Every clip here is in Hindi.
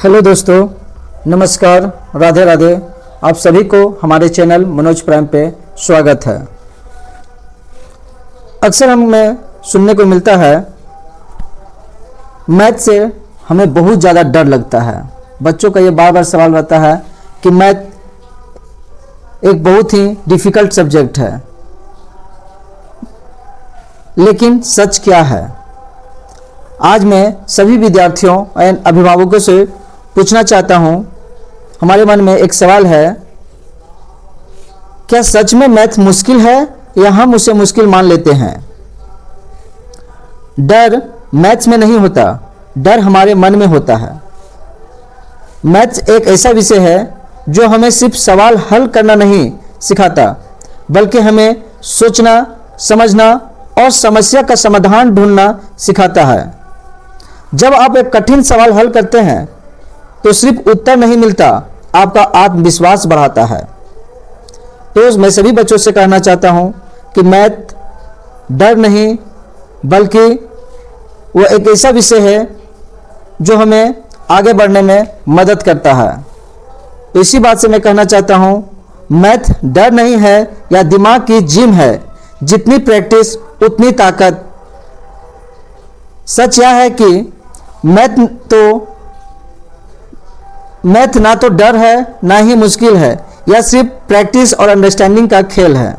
हेलो दोस्तों, नमस्कार, राधे राधे। आप सभी को हमारे चैनल मनोज प्राइम पे स्वागत है। अक्सर हमें सुनने को मिलता है मैथ से हमें बहुत ज़्यादा डर लगता है। बच्चों का ये बार बार सवाल रहता है कि मैथ एक बहुत ही डिफ़िकल्ट सब्जेक्ट है, लेकिन सच क्या है? आज मैं सभी विद्यार्थियों एवं अभिभावकों से पूछना चाहता हूं, हमारे मन में एक सवाल है, क्या सच में मैथ मुश्किल है या हम उसे मुश्किल मान लेते हैं? डर मैथ्स में नहीं होता, डर हमारे मन में होता है। मैथ्स एक ऐसा विषय है जो हमें सिर्फ सवाल हल करना नहीं सिखाता, बल्कि हमें सोचना, समझना और समस्या का समाधान ढूंढना सिखाता है। जब आप एक कठिन सवाल हल करते हैं तो सिर्फ उत्तर नहीं मिलता, आपका आत्मविश्वास बढ़ाता है। तो मैं सभी बच्चों से कहना चाहता हूं कि मैथ डर नहीं, बल्कि वो एक ऐसा विषय है जो हमें आगे बढ़ने में मदद करता है। तो इसी बात से मैं कहना चाहता हूं, मैथ डर नहीं है या दिमाग की जिम है, जितनी प्रैक्टिस उतनी ताकत। सच यह है कि मैथ ना तो डर है ना ही मुश्किल है, यह सिर्फ प्रैक्टिस और अंडरस्टैंडिंग का खेल है।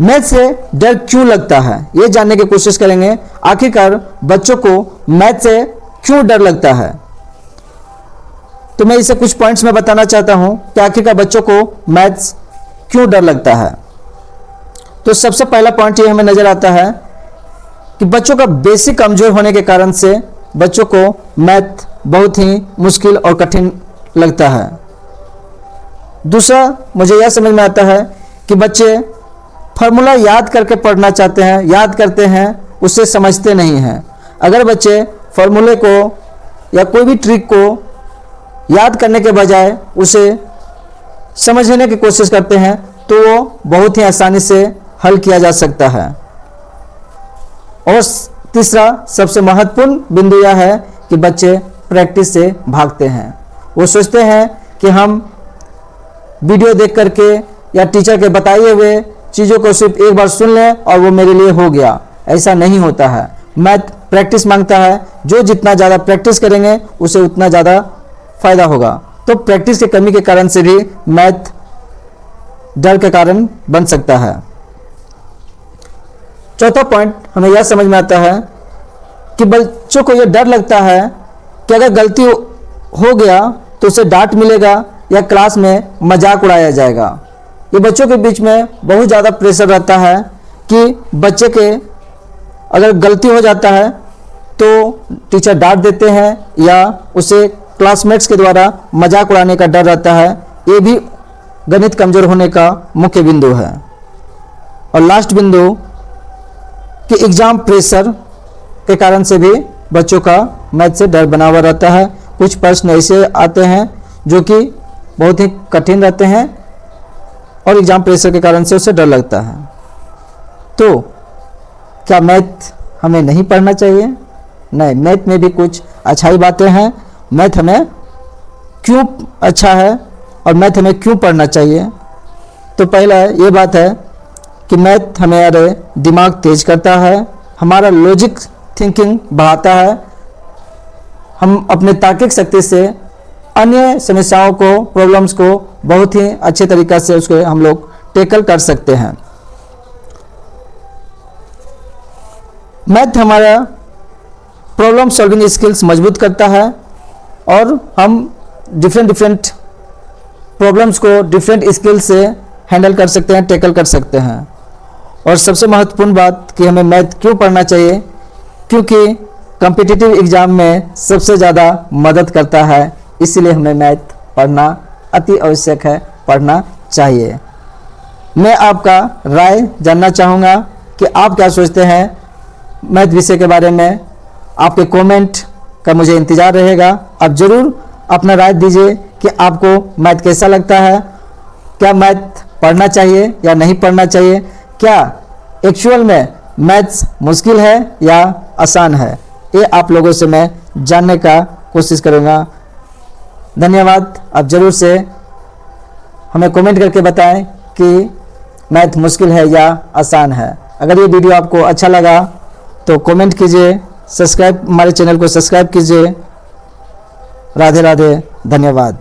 मैथ से डर क्यों लगता है, ये जानने की कोशिश करेंगे। आखिरकार बच्चों को मैथ से क्यों डर लगता है, तो मैं इसे कुछ पॉइंट्स में बताना चाहता हूं कि आखिरकार बच्चों को मैथ्स क्यों डर लगता है। तो सबसे पहला पॉइंट ये हमें नजर आता है कि बच्चों का बेसिक कमजोर होने के कारण से बच्चों को मैथ बहुत ही मुश्किल और कठिन लगता है। दूसरा, मुझे यह समझ में आता है कि बच्चे फार्मूला याद करके पढ़ना चाहते हैं, याद करते हैं, उसे समझते नहीं हैं। अगर बच्चे फार्मूले को या कोई भी ट्रिक को याद करने के बजाय उसे समझने की कोशिश करते हैं तो वो बहुत ही आसानी से हल किया जा सकता है। और तीसरा, सबसे महत्वपूर्ण बिंदु यह है कि बच्चे प्रैक्टिस से भागते हैं। वो सोचते हैं कि हम वीडियो देख करके या टीचर के बताए हुए चीज़ों को सिर्फ एक बार सुन लें और वो मेरे लिए हो गया। ऐसा नहीं होता है। मैथ प्रैक्टिस मांगता है, जो जितना ज़्यादा प्रैक्टिस करेंगे उसे उतना ज़्यादा फायदा होगा। तो प्रैक्टिस की कमी के कारण से भी मैथ डर के कारण बन सकता है। चौथा पॉइंट हमें यह समझ में आता है कि बच्चों को यह डर लगता है कि अगर गलती हो गया तो उसे डांट मिलेगा या क्लास में मजाक उड़ाया जाएगा। ये बच्चों के बीच में बहुत ज़्यादा प्रेशर रहता है कि बच्चे के अगर गलती हो जाता है तो टीचर डांट देते हैं या उसे क्लासमेट्स के द्वारा मजाक उड़ाने का डर रहता है। ये भी गणित कमजोर होने का मुख्य बिंदु है। और लास्ट बिंदु कि एग्ज़ाम प्रेशर के कारण से भी बच्चों का मैथ से डर बना हुआ रहता है। कुछ प्रश्न ऐसे आते हैं जो कि बहुत ही कठिन रहते हैं और एग्ज़ाम प्रेशर के कारण से उसे डर लगता है। तो क्या मैथ हमें नहीं पढ़ना चाहिए? नहीं, मैथ में भी कुछ अच्छाई बातें हैं। मैथ हमें क्यों अच्छा है और मैथ हमें क्यों पढ़ना चाहिए? तो पहला ये बात है कि मैथ हमारे दिमाग तेज करता है, हमारा लॉजिक थिंकिंग बढ़ाता है। हम अपने तार्किक शक्ति से अन्य समस्याओं को, प्रॉब्लम्स को बहुत ही अच्छे तरीक़े से उसको हम लोग टैकल कर सकते हैं। मैथ हमारा प्रॉब्लम सॉल्विंग स्किल्स मजबूत करता है और हम डिफरेंट प्रॉब्लम्स को डिफरेंट स्किल से हैंडल कर सकते हैं, टैकल कर सकते हैं। और सबसे महत्वपूर्ण बात कि हमें मैथ क्यों पढ़ना चाहिए, क्योंकि कॉम्पिटिटिव एग्ज़ाम में सबसे ज़्यादा मदद करता है, इसलिए हमें मैथ पढ़ना अति आवश्यक है, पढ़ना चाहिए। मैं आपका राय जानना चाहूँगा कि आप क्या सोचते हैं मैथ विषय के बारे में। आपके कमेंट का मुझे इंतज़ार रहेगा। आप ज़रूर अपना राय दीजिए कि आपको मैथ कैसा लगता है, क्या मैथ पढ़ना चाहिए या नहीं पढ़ना चाहिए, क्या एक्चुअल में मैथ्स मुश्किल है या आसान है। ये आप लोगों से मैं जानने का कोशिश करूँगा। धन्यवाद। आप ज़रूर से हमें कमेंट करके बताएं कि मैथ मुश्किल है या आसान है। अगर ये वीडियो आपको अच्छा लगा तो कमेंट कीजिए, हमारे चैनल को सब्सक्राइब कीजिए। राधे राधे, धन्यवाद।